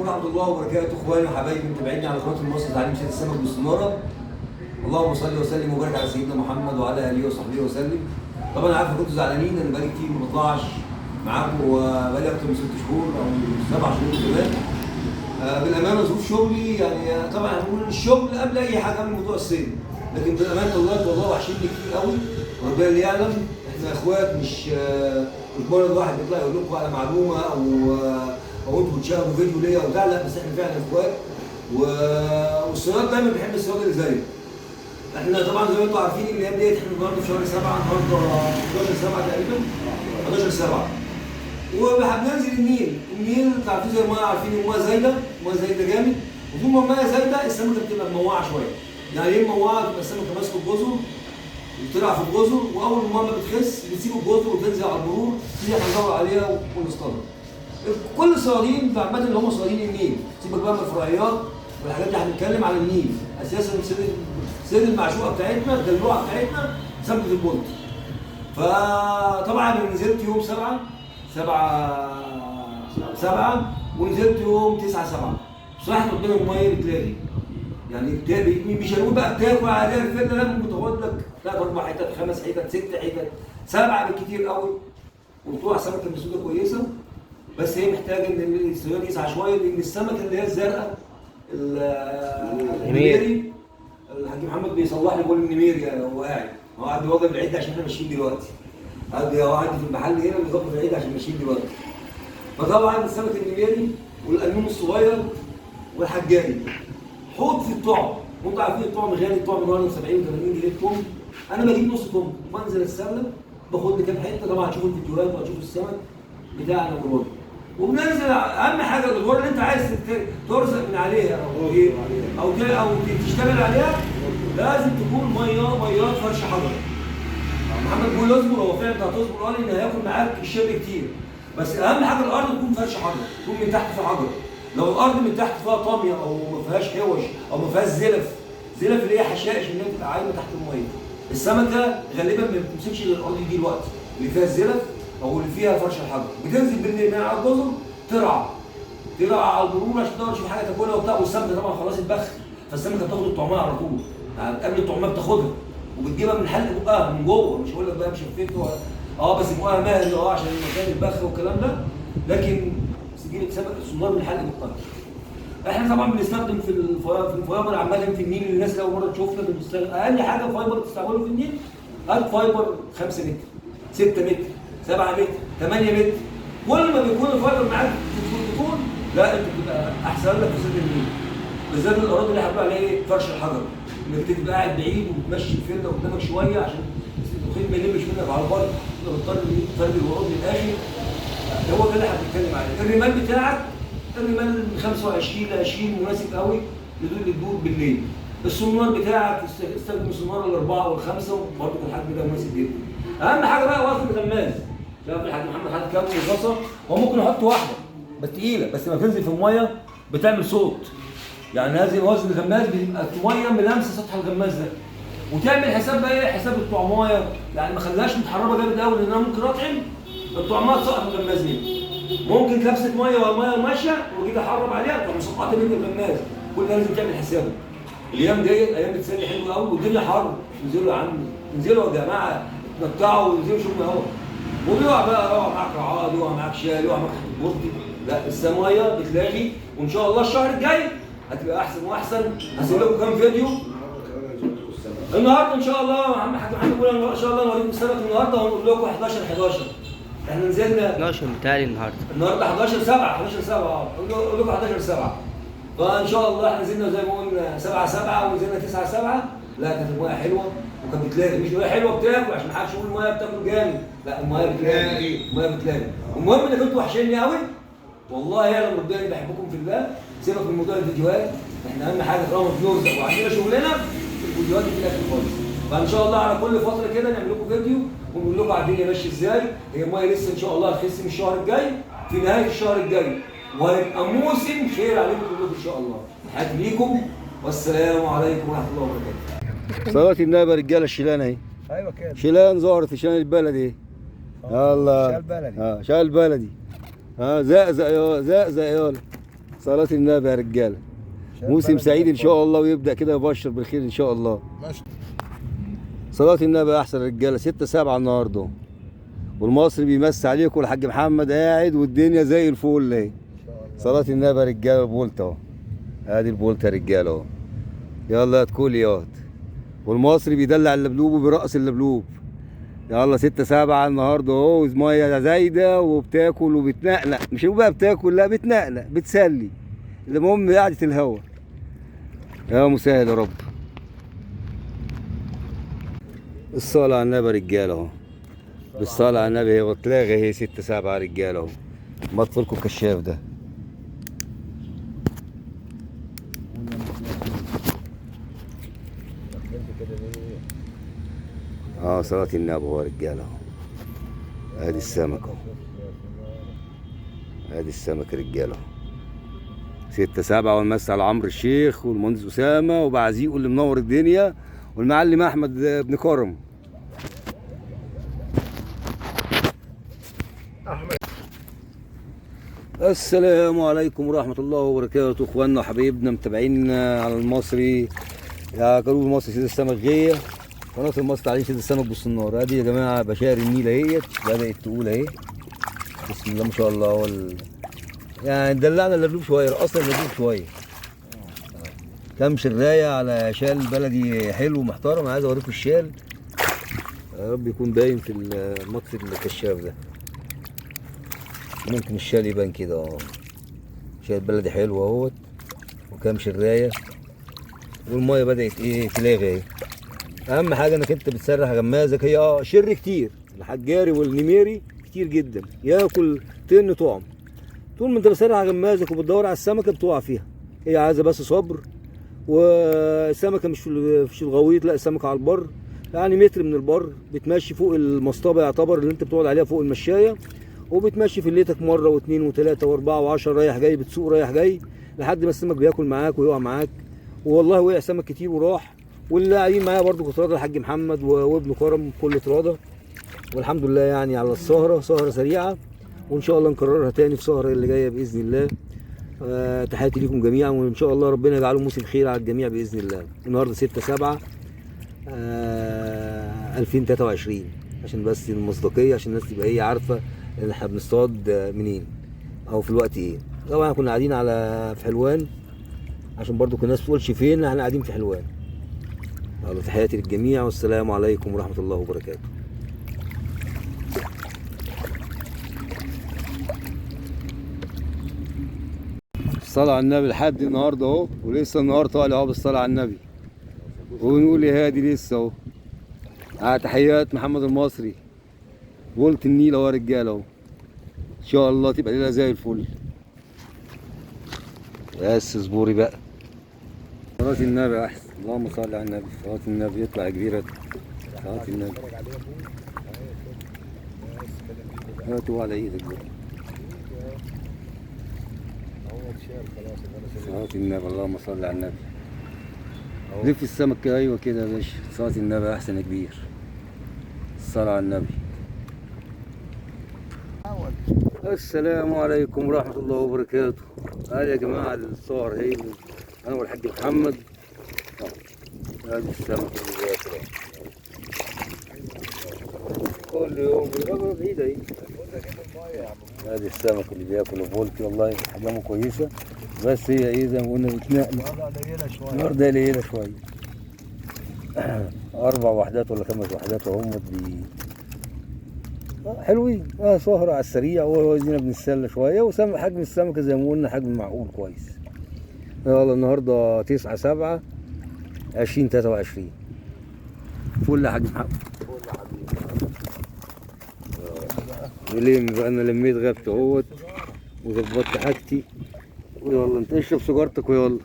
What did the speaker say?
ورحمه الله وبركاته، اخواني وحبايبي متابعيني على قناه مصر تعليم سيد السمك بالصناره. اللهم صل وسلم وبارك على سيدنا محمد وعلى اله وصحبه وسلم. طبعا عارف كنتوا زعلانين، انا بقالي كتير ما بطلعش معاكم، وبقالي اكتر من 6 شهور او 7 شهور كمان. بالامانه ظروف شغلي يعني طبعا هنقول الشغل قبل اي حاجه، قبل موضوع الصيد، لكن بالامانه والله وحشني كتير قوي، وربنا اللي يعلم. احنا اخوات، مش مرض واحد بيطلع يقول لكم على معلومه او انتوا بتشاهدوا فيديو ليا وبتاع، لا بس احنا فعلا اخوات. والصياد دايما بيحب الصياد اللي زيه. احنا طبعا زي ما انتم عارفين الايام ديت احنا النهارده في شهر 7، النهارده 11/7 تقريبا، 11/7، وبننزل النيل. انتوا عارفين زي ما عارفين الميه زايده، جامد، وطول ما الميه زايده السمكه بتبقى منوعه شويه. يعني ايه منوعه؟ بتبقى السمكه ماسكه الجزر وبتلعب في الجزر، واول ما الميه بتخس بتسيب الجزر وتنزل على البرور، تيجي ندور عليها ونصطادها. كل الصيادين عامه اللي هم صيادين النيل، سيبك بقى من الفرعيات والحاجات دي، هنتكلم على النيل. اساسا سيد المعشوقه بتاعتنا، الدلوعه بتاعتنا سمكه البلطي. فطبعا انا نزلت يوم 7 ونزلت يوم 9/7. بصراحه ربنا الميه بتلاقي يعني مش هنقول بقى بتاكل عليها الفله، لا، ممكن تاخد لك 3 4 حتت، 5 حتت، 6 حتت، 7 بالكتير قوي، وتطلع سمكه مسوده كويسه. بس هي محتاجه ان الصياد يسعى شويه، لان السمكه اللي هي الزرقاء النميري، الحاج محمد بيصلح لي بيقول النميري، يعني هو قاعد بيوظف العده عشان احنا ماشيين دلوقتي. قاعد في المحل هنا بيظبط العده عشان ماشيين دلوقتي. فطبعا السمك النميري والقلمون الصغير والحجاري، حوض في الطعم. وانتوا عارفين الطعم غالي، الطعم النهارده 70 و80 جنيه الطعم. انا بجيب نص طعم وانزل السله، باخد لي كام حته. طبعا هتشوفوا الفيديوهات وهتشوفوا السمك بتاعنا والرد، وبننزل. اهم حاجه الادوار اللي انت عايز ترزق من عليها او تشتغل عليها، لازم تكون ميات فرش حجر. محمد بيقول اصبر، هو فعلا انت هتصبر، قال ان هياكل معاك الشبك كتير، بس اهم حاجه الارض تكون فرش حجر، تكون من تحت في حجر. لو الارض من تحت فيها طاميه او ما فيهاش حوش او ما فيهاش زلف اللي هي حشائش اللي هي بتبقى عايمه تحت الميه، السمكه غالبا ما بتمسكش الارض دي الوقت اللي فيها الزلف او اللي فيها فرش الحجر. بتنزل بالليل من على الجزر ترعى على البرور عشان تقدر تشوف حاجه تاكلها وبتاع، والسمكه طبعا خلاص اتبخ، فالسمكه بتاخد الطعميه على طول، يعني قبل الطعميه بتاخدها وبتجيبها من حلق بقها من جوه. مش هقول لك بقى مشفته بس بقها مهري عشان المكان البخ والكلام ده، لكن تجيب السنار من حلق بقها. احنا طبعا بنستخدم في الفايبر عامه في النيل. الناس اللي اول مره تشوفنا بنستخدم اقل حاجه فايبر تستعمله في النيل، هات فايبر 5 متر، 6 متر، 7 متر، 8 متر. كل ما بيكون الفايبر معاك في الطول، لا انت بتبقى احسن لك في صيد النيل، بالذات الاراضي اللي هتبقى عليها ايه؟ فرش الحجر، انك تبقى قاعد بعيد وتمشي الفله قدامك شويه عشان الخيط ما يلمش منك على البر، تضطر تفرد الورود للاخر. هو ده اللي احنا بنتكلم عليه. الرمال بتاعك، الرمال من 25 ل 20 مناسب قوي للدور بالليل. السنار بتاعك استخدم السنار الاربعه والخمسه، وبرضه الحجم ده مناسب جدا. اهم حاجه بقى وزن الغماز. شايف الحاج محمد حاطط كام رصاصه، هو ممكن يحط واحده بس تقيله، بس لما تنزل في الميه بتعمل صوت. يعني هذه وزن الغماز بيبقى الميه ملامسه سطح الغماز ده، وتعمل حساب بقى ايه؟ حساب الطعمايه، يعني ما خليهاش متحربه جامد قوي، لان انا ممكن اطعم الطعمايه تسقط الغماز مني. ممكن كبسه ميه والميه ماشيه وجيت احرب عليها تروح مسقطه مني الغماز. كل ده لازم تعمل حسابه. الايام ديت ايام بتسلي حلوه قوي، والدنيا حر. انزلوا يا عم، انزلوا يا جماعه، اتمتعوا وانزلوا شوفوا هوا. وبيقع بقى، يقع معاك رعاد، يقع معاك شال، يقع معاك بلطي، لا السمايه بتلاقي. وان شاء الله الشهر الجاي هتبقى احسن واحسن. هسيب لكم كام فيديو النهارده ان شاء الله. عم حاج محمد بيقول ان شاء الله نوريكم السمك النهارده، وهنقول لكم 11/11. احنا نزلنا 12 بتاعي النهارده 11/7 اقول لكم 11/7. فان شاء الله احنا نزلنا زي ما قلنا 7/7 ونزلنا 9/7. لا كانت الميه حلوه وكانت بتلاقي، مش الميه حلوه بتاكل عشان ما حدش يقول الميه بتاكل جامد، لا الميه بتلاقي، المهم انك انتوا وحشيني قوي والله، يا ربنا اللي بحبكم في الله. سيبك من موضوع الفيديوهات، احنا اهم حاجه طالما بنرزق وعندنا شغلنا الفيديوهات دي في الاخر خالص. فان شاء الله على كل فتره كده نعمل لكم فيديو ونقول لكم على الدنيا ماشيه ازاي. هي الميه لسه ان شاء الله هتخس من الشهر الجاي، في نهايه الشهر الجاي، وهيبقى موسم خير عليكم كلكم ان شاء الله. تحياتي ليكم والسلام عليكم ورحمه الله وبركاته. صلاة النبي رجاله الشيلان اهي. ايوه كده. شيلان ظهرت في شان البلدي. يلا شال بلدي. شال بلدي. زقزق يلا. صلاة النبي يا رجاله. موسم سعيد ان شاء الله، ويبدا كده يبشر بالخير ان شاء الله. ماشي. صلاة النبي يا احسن رجاله. 6/7 النهارده، والمصري بيمسي عليكم، والحاج محمد قاعد والدنيا زي الفل اهي. صلاة النبي يا رجاله. البولت اهو، ادي البولت يا رجاله اهو. يلا يا تكول ياض. والمصري بيدلع اللبلوب وبيرقص اللبلوب. يلا 6/7 النهارده اهو، ميه زايده وبتاكل وبتنقنق. مش بقى بتاكل، لا بتنقنق بتسلي. المهم قعدة الهوا. يا مسهل يا رب. الصلاة على النبي يا رجاله اهو. بالصلاة على النبي. هي وتلاغي اهي 6/7 يا رجاله اهو. مطفلكم الكشاف ده. صلاة النبي اهو يا رجاله اهو. ادي السمك اهو. ادي السمك يا رجاله اهو. 6/7 والمس على عمرو الشيخ والمهندس اسامه وبعزيقه اللي منور الدنيا، والمعلم احمد بن كرم. السلام عليكم ورحمه الله وبركاته، اخواننا وحبايبنا متابعينا على المصري. يا جنوب المصري سيد السمك غيه، قناه المصري تعليم سيد السمك بالصنار. ادي يا جماعه بشاير النيل اهيت بدات تقول اهي. بسم الله ما شاء الله. يعني دلعنا اللبلوب شويه، رقصنا اللبلوب شويه. كام شرايه على شال بلدي حلو محترم. عايز اوريكم الشال، يا رب يكون باين في المطفي الكشاف ده. ممكن الشال يبان كده اهو. شال بلدي حلو اهوت، وكام شرايه، والميه بدات ايه تلاغي اهي. اهم حاجه انك انت بتسرح غمازك. هي شر كتير، الحجاري والنميري كتير جدا، ياكل طن طعم. طول ما انت بتسرح غمازك وبتدور على السمكه بتقع فيها. هي عايزه بس صبر، والسمكه مش في الغويط، لا السمكه على البر. يعني متر من البر بتمشي فوق المصطبه يعتبر اللي انت بتقعد عليها فوق المشايه، وبتمشي في ليتك مره واثنين وثلاثه واربعه وعشره رايح جاي، بتسوق رايح جاي لحد ما السمك بياكل معاك ويقع معاك. والله وقع سمك كتير وراح. واللي قاعدين معايا برضو كتراده الحاج محمد وابنه كرم كل تراده. والحمد لله يعني على السهره، سهره سريعه، وان شاء الله نكررها تاني في سهره اللي جايه باذن الله. تحياتي لكم جميعا، وان شاء الله ربنا يجعله موسم خير على الجميع باذن الله. النهارده 6/7 2023، عشان بس المصداقيه، عشان الناس تبقى هي عارفه ان احنا بنصطاد منين او في الوقت ايه. طبعا كنا قاعدين في حلوان، عشان برضو كل الناس تقولش فين، احنا قاعدين في حلوان. يلا تحياتي للجميع، والسلام عليكم ورحمه الله وبركاته. الصلاة على النبي لحد النهارده اهو، ولسه النهار طالع اهو بالصلاة على النبي، ونقول يا هادي لسه اهو. تحيات محمد المصري، بولت النيل اهو يا رجاله اهو. ان شاء الله تبقى ليله زي الفل. بس اصبري بقى. صلاة النبي احسن. اللهم صل على النبي. صلاة النبي يطلع كبيرة. صلاة النبي. هاتوا على ايدك بقى. صلاة النبي. اللهم صل على النبي. لف السمك كده، ايوه كده يا باشا. صلاة النبي احسن يا كبير. الصلاة على النبي. السلام عليكم ورحمة الله وبركاته. هذا يا جماعة الصور هي انا والحاج محمد. هذه السمك اللي بياكل كل يوم بالرغم بعيدة اهي. هذه السمك اللي بياكل بولتي، والله حجمه كويسة، بس هي ايه زي ما قلنا بتنقل. النهارده قليلة شوية. 4 وحدات ولا 5 وحدات اهم حلوين. سهرة على السريع، وزينا بنتسلى شوية، وسمك حجم السمكة زي ما قلنا حجم معقول كويس. يلا النهارده 9/7 2023. فل يا حاج محمد. فل يا حبيبي. نلم بقى، انا لميت غابتي اهوت وظبطت حاجتي. ويلا انت اشرب سيجارتك ويلا.